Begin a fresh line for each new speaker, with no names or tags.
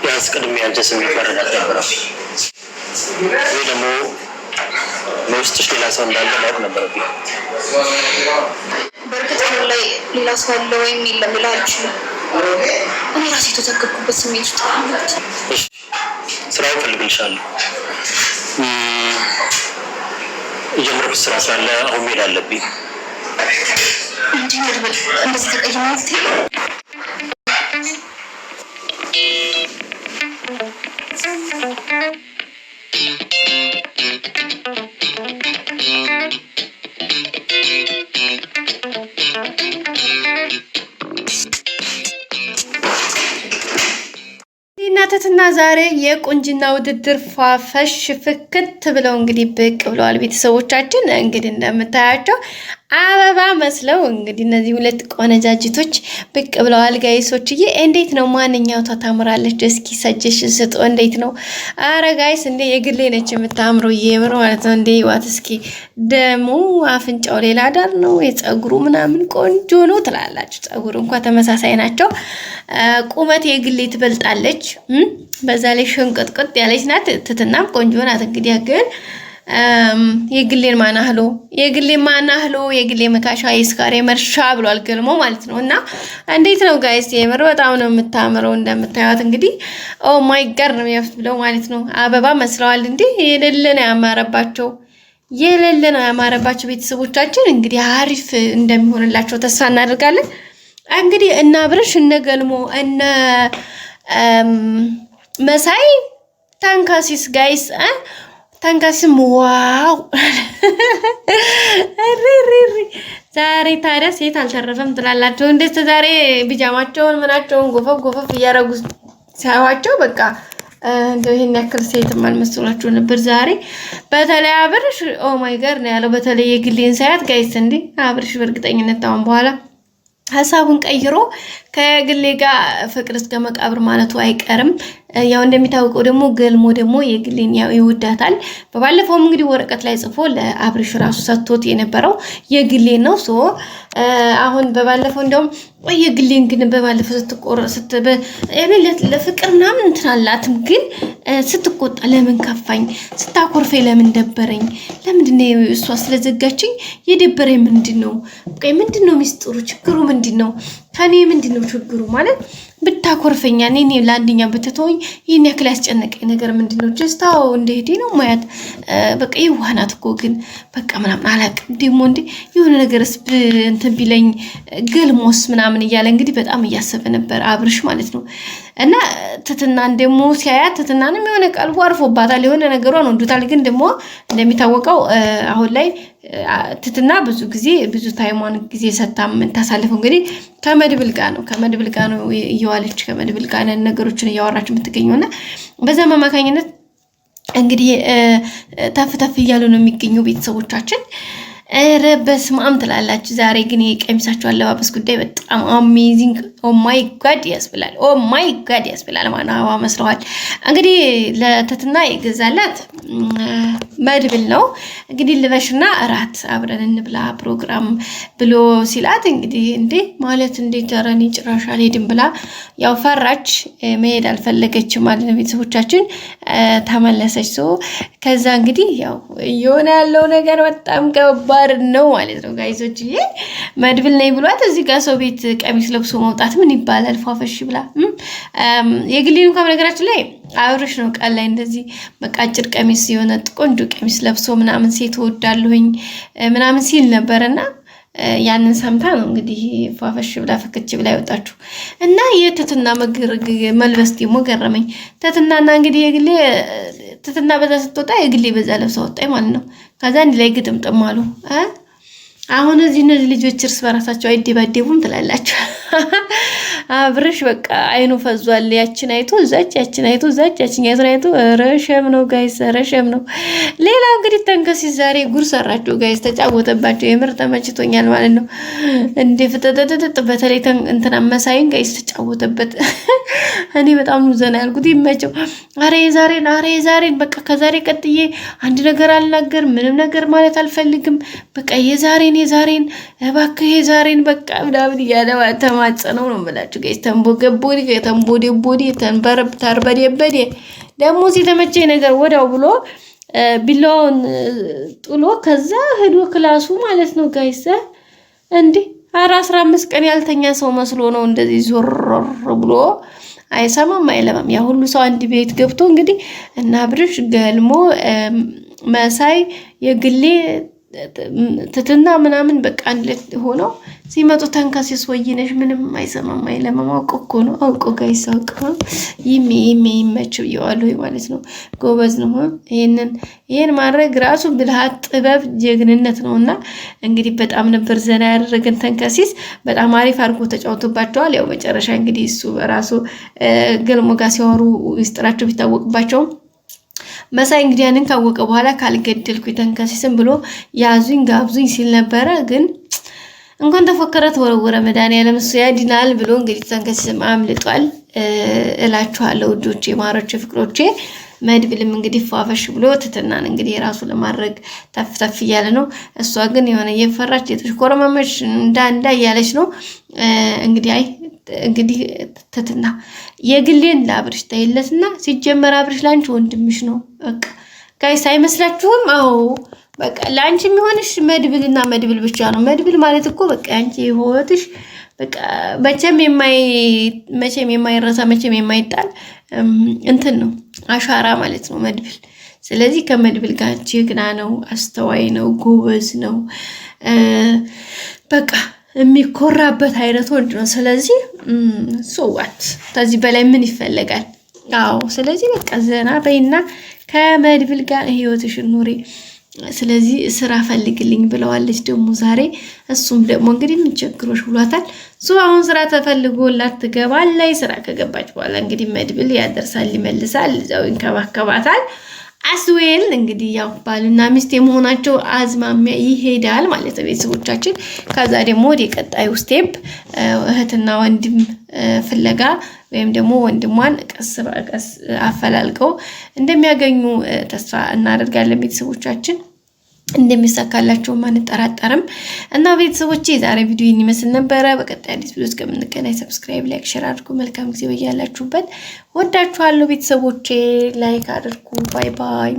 ያስቀድም ያንተስ የሚፈረዳት ነበር ወይ ደግሞ በውስጥሽ ሌላ ሰው እንዳለ ማወቅ ነበረብኝ።
በእርግጥ አሁን ላይ ሌላ ሰው አለ ወይም የለም ልል አልችልም። እኔ ራሴ የተዘገብኩበት ስሜት ውስጥ አለሁት።
ስራው እፈልግልሻለሁ። የጀመርኩት ስራ ስላለ አሁን መሄድ አለብኝ።
እንደዚህ ተቀይማት
እናተትና ዛሬ የቁንጅና ውድድር ፋፈሽ ፍክት ብለው እንግዲህ ብቅ ብለዋል። ቤተሰቦቻችን እንግዲህ እንደምታያቸው አበባ መስለው እንግዲህ እነዚህ ሁለት ቆነጃጅቶች ብቅ ብለዋል። ጋይሶችዬ እንዴት ነው? ማንኛው ታምራለች? እስኪ ሰጀሽን ስጡ። እንዴት ነው? አረ ጋይስ እንዴ የግሌ ነች የምታምረው የምር ማለት ነው። እንዴ ዋት እስኪ ደግሞ አፍንጫው ሌላ ዳር ነው፣ የጸጉሩ ምናምን ቆንጆ ነው ትላላችሁ። ጸጉሩ እንኳን ተመሳሳይ ናቸው። ቁመት የግሌ ትበልጣለች። በዛ ላይ ሽንቅጥቅጥ ያለች ናት። ትትናም ቆንጆ ናት። እንግዲህ ግን የግሌን ማናህሎ የግሌ መካሻ የስካሬ መርሻ ብሏል ገልሞ ማለት ነው። እና እንዴት ነው ጋይስ? የምር በጣም ነው የምታምረው። እንደምታዩት እንግዲህ ኦ ማይ ጋድ ነው የሚያፍት ብለው ማለት ነው። አበባ መስለዋል እንዴ! የሌለ ነው ያማረባቸው ቤተሰቦቻችን እንግዲህ አሪፍ እንደሚሆንላቸው ተስፋ እናደርጋለን። እንግዲህ እና ብርሽ እነ ገልሞ እነ መሳይ ታንካሲስ ጋይስ ታንካስም ዋው ዛሬ ታዲያ ሴት አልተረፈም ትላላችሁ። እንዴት ዛሬ ቢጃማቸውን ምናቸውን ጎፈፍ እያረጉ ሲያዋቸው በቃ እንደው ይሄን ያክል ሴትም አልመስላችሁ ነበር ዛሬ። በተለይ አብርሽ ኦ ማይ ጋድ ነው ያለው። በተለይ የግሌን ሳያት ጋይስ እንዴ አብርሽ በእርግጠኝነት አሁን በኋላ ሐሳቡን ቀይሮ ከግሌ ጋር ፍቅር እስከ መቃብር ማለቱ አይቀርም። ያው እንደሚታወቀው ደግሞ ገልሞ ደግሞ የግሌን ያው ይወዳታል። በባለፈውም እንግዲህ ወረቀት ላይ ጽፎ ለአብርሽ ራሱ ሰጥቶት የነበረው የግሌን ነው። ሶ አሁን በባለፈው እንደውም የግሌን ግን በባለፈው ለፍቅር ምናምን እንትን አላትም፣ ግን ስትቆጣ ለምን ከፋኝ፣ ስታኮርፌ ለምን ደበረኝ፣ ለምንድነው እሷ ስለዘጋችኝ የደበረኝ ምንድነው? በቃ ምንድነው ሚስጥሩ? ችግሩ ምንድነው? ከኔ ምንድነው ችግሩ? ማለት ብታኮርፈኛ እኔ ለአንደኛ ብትተወኝ ይህን ያክል ያስጨነቀኝ ነገር ምንድነው? ጀስታው እንደሄዴ ነው ማያት በቃ ይዋናት እኮ ግን በቃ ምናምን አላውቅም። ደግሞ እንዴ የሆነ ነገርስ እንትን ቢለኝ ገልሞስ ምናምን እያለ እንግዲህ በጣም እያሰበ ነበር አብርሽ ማለት ነው። እና ትትናን ደግሞ ሲያያት ትትናንም የሆነ ቀልቡ አርፎባታል፣ የሆነ ነገሯን ወንዱታል። ግን ደግሞ እንደሚታወቀው አሁን ላይ ትትና ብዙ ታይሟን ጊዜ ሰታም ታሳልፈው እንግዲህ ከመድብል ጋር ነው እየዋለች ከመድብል ጋር ነገሮችን እያወራች የምትገኘውና በዛ አማካኝነት እንግዲህ ተፍ እያሉ ነው የሚገኙ ቤተሰቦቻችን። ኧረ በስመ አብ ትላላችሁ። ዛሬ ግን የቀሚሳቸው አለባበስ ጉዳይ በጣም አሜዚንግ ኦ ማይ ጋድ ያስብላል። ማን አበባ መስለዋል። እንግዲህ ለትትና የገዛላት መድብል ነው። እንግዲህ ልበሽና እራት አብረን እንብላ ፕሮግራም ብሎ ሲላት እንግዲህ እንዴ ማለት እንዴት ተረኒ ጭራሽ አልሄድም ብላ ያው ፈራች፣ መሄድ አልፈለገችም ማለት ነው። ቤተሰቦቻችን ተመለሰች። ከዛ እንግዲህ ያው እየሆነ ያለው ነገር በጣም ከባድ ነው ማለት ነው ጋይዞች። መድብል ነኝ ብሏት እዚህ ጋር ሰው ቤት ቀሚስ ለብሶ መውጣት ምን ይባላል? ፏፈሽ ብላ የግሌን እንኳን ነገራችን ላይ አብርሽ ነው ቃል ላይ እንደዚህ በቃ አጭር ቀሚስ የሆነ ቆንጆ ቀሚስ ለብሶ ምናምን ሴት ወዳለሁኝ ምናምን ሲል ነበርና ያንን ሰምታ ነው እንግዲህ ፏፈሽ ብላ ፍክች ብላ ይወጣችሁ እና የትትና መልበስ ደግሞ ገረመኝ። ትትናና እንግዲህ የግሌ ትትና በዛ ስትወጣ የግሌ በዛ ለብሳ ወጣኝ ማለት ነው። ከዛ እንዲ ላይ ግጥምጥም አሉ። አሁን እነዚህ ልጆች እርስ በራሳቸው አይደባደቡም ትላላችሁ። አብርሽ በቃ አይኑ ፈዟል። ያችን አይቶ እዛች፣ ያችን አይቶ እዛች፣ ያችን አይቶ ረሸም ነው ጋይስ፣ ረሸም ነው። ሌላው እንግዲህ ተንከሲስ ዛሬ ጉር ሰራችሁ ጋይስ፣ ተጫወተባቸው። የምር ተመችቶኛል ማለት ነው። እንደ ፍተተተተ በተለይ እንትና መሳይን ጋይስ ተጫወተበት። እኔ በጣም ዘና ያልኩት ይመቸው። አሬ የዛሬን በቃ ከዛሬ ቀጥዬ አንድ ነገር አልናገር፣ ምንም ነገር ማለት አልፈልግም። በቃ የዛሬን እባክህ የዛሬን በቃ ምናምን እያለ ተማጸነው ነው የምላችሁ ጋይስ ተንቦዴ ተርበዴበዴ ደግሞ ሲተመቸኝ ነገር ወዳው ብሎ ቢላውን ጥሎ ከዛ ሄዶ ክላሱ ማለት ነው ጋይስ እንዴ 15 ቀን ያልተኛ ሰው መስሎ ነው እንደዚህ ዞር ብሎ አይሰማም አይለማም ያ ሁሉ ሰው አንድ ቤት ገብቶ እንግዲህ እና አብርሽ ገልሞ መሳይ የግሌ ትትና ምናምን በቃ አንድ ሆኖ ሲመጡ ተንከሲስ ወይነሽ ምንም አይሰማም አይለማም አውቆ ነው አውቆ ጋይስ አውቆ ይመችው ይዋሉ ማለት ነው ጎበዝ ነው ይሄን ማድረግ ራሱ ብልሃት ጥበብ ጀግንነት ነውና እንግዲህ በጣም ነበር ዘና ያደረገን ተንከሲስ በጣም አሪፍ አርጎ ተጫውቶባቸዋል ያው መጨረሻ እንግዲህ እሱ በራሱ ገልሞ ጋር ሲያወሩ ይስጥራቸው ቢታወቅባቸው መሳይ እንግዲህ ያንን ካወቀ በኋላ ካልገደልኩ ተንከሲስም ብሎ ያዙኝ ጋብዙኝ ሲል ነበር ግን እንኳን ተፈከረ ተወረወረ መድኃኒዓለም እሱ ያድናል ብሎ እንግዲህ ተንከሲስም አምልጧል እላችኋለሁ ውዶቼ ማሮቼ ፍቅሮቼ መድብልም እንግዲህ ፏፈሽ ብሎ ትትናን እንግዲህ የራሱ ለማድረግ ተፍተፍ እያለ ነው እሷ ግን የሆነ የፈራች የተሽኮረመመች እንዳንዳ እያለች ነው እንግዲህ ትትና የግሌን ለአብርሽ ታይለትና ሲጀመር አብርሽ ላንቺ ወንድምሽ ነው በቃ ጋይስ አይመስላችሁም አዎ በቃ ላንቺ የሚሆንሽ መድብልና መድብል ብቻ ነው መድብል ማለት እኮ በቃ አንቺ ህይወትሽ በቃ መቼም የማይረሳ መቼም የማይጣል እንትን ነው አሻራ ማለት ነው መድብል ስለዚህ ከመድብል ጋር ጀግና ነው አስተዋይ ነው ጎበዝ ነው በቃ የሚኮራበት አይነት ወንድ ነው ስለዚህ ሶዋት ከዚህ በላይ ምን ይፈልጋል አዎ ስለዚህ በቃ ዘና በይና ከመድብል ጋር ህይወትሽን ኑሪ ስለዚህ ስራ ፈልግልኝ ብለዋለች ደግሞ ዛሬ እሱም ደግሞ እንግዲህ ምን ቸግሮሽ ብሏታል አሁን ስራ ተፈልጎላት ትገባለች ስራ ከገባች በኋላ እንግዲህ መድብል ያደርሳል ይመልሳል እዛው ይንከባከባታል አስዌል እንግዲህ ያው ባልና ሚስት የመሆናቸው አዝማሚያ ይሄዳል ማለት ነው ቤተሰቦቻችን ከዛ ደግሞ ወደ ቀጣዩ ስቴፕ እህትና ወንድም ፍለጋ ወይም ደግሞ ወንድሟን ቀስ በቀስ አፈላልቀው እንደሚያገኙ ተስፋ እናደርጋለን ቤተሰቦቻችን እንደሚሳካላቸው ማንጠራጠርም እና ቤተሰቦቼ ዛሬ ቪዲዮ ይመስል ነበር በቀጣይ አዲስ ቪዲዮ እስከምንገናኝ ሰብስክራይብ ላይክ ሼር አድርጉ መልካም ጊዜ በያላችሁበት ወዳችኋለሁ ቤተሰቦቼ ላይክ አድርጉ ባይ ባይ